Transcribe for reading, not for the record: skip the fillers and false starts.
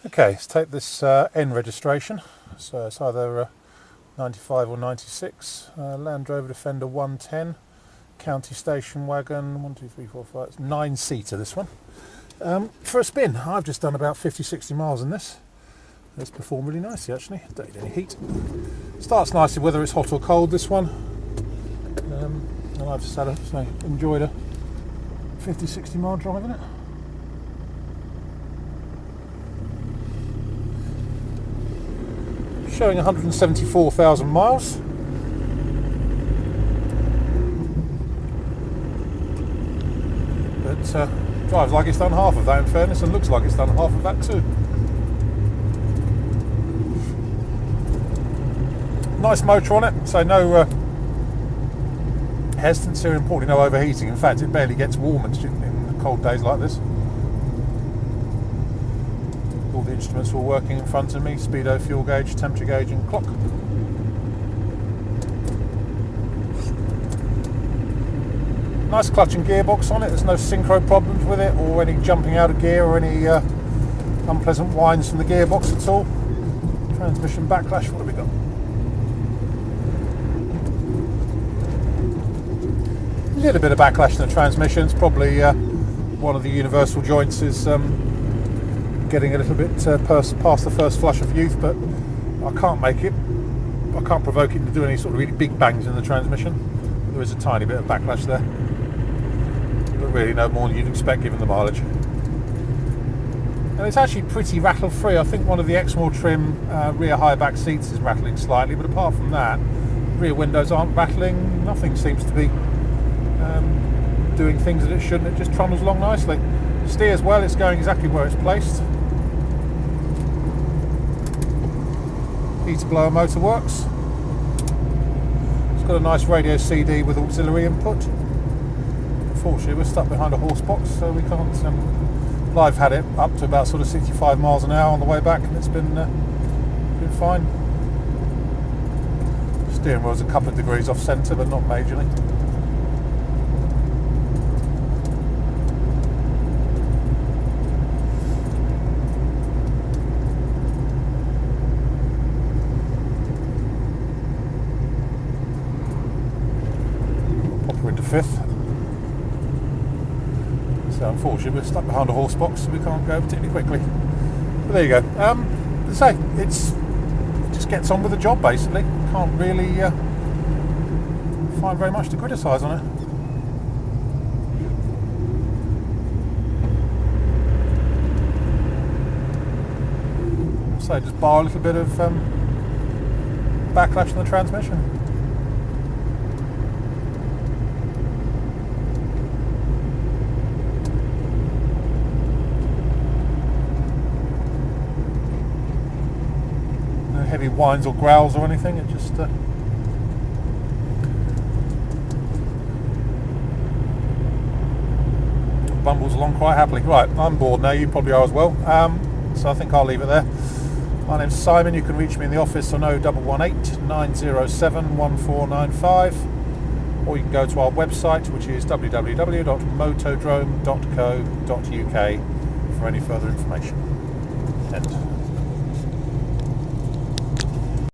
Okay, let's take this N registration. So it's either 95 or 96. Land Rover Defender 110. County station wagon. 1, 2, 3, 4, 5. It's 9-seater, this one. For a spin. I've just done about 50-60 miles in this. It's performed really nicely, actually. Don't need any heat. Starts nicely whether it's hot or cold, this one. And I've just enjoyed a 50-60 mile drive in it. Showing 174,000 miles. But drives like it's done half of that, in fairness, and looks like it's done half of that too. Nice motor on it, so no hesitancy, or importantly no overheating. In fact, it barely gets warm in cold days like this. All the instruments are working in front of me: speedo, fuel gauge, temperature gauge and clock. Nice clutch and gearbox on it. There's no synchro problems with it, or any jumping out of gear, or any unpleasant whines from the gearbox at all. Transmission backlash, what have we got? A little bit of backlash in the transmission. It's probably one of the universal joints is getting a little bit past the first flush of youth, but I can't provoke it to do any sort of really big bangs in the transmission. There is a tiny bit of backlash there, but really no more than you'd expect given the mileage. And it's actually pretty rattle free. I think one of the Exmoor trim rear high back seats is rattling slightly, but apart from that, rear windows aren't rattling. Nothing seems to be doing things that it shouldn't. It just trundles along nicely. Steers well. It's going exactly where it's placed. Heater blower motor works. It's got a nice radio CD with auxiliary input. Unfortunately, we're stuck behind a horse box, so we can't. I've had it up to about sort of 65 miles an hour on the way back, and it's been fine. Steering wheel's a couple of degrees off centre, but not majorly. Into fifth. So unfortunately we're stuck behind a horse box, so we can't go particularly quickly. But there you go. As I say, it just gets on with the job basically. Can't really find very much to criticise on it. So just bar a little bit of backlash in the transmission. Heavy whines or growls or anything. It just bumbles along quite happily. Right, I'm bored now. You probably are as well. So I think I'll leave it there. My name's Simon. You can reach me in the office on 0118 907 1495, or you can go to our website, which is www.motodrome.co.uk for any further information. End.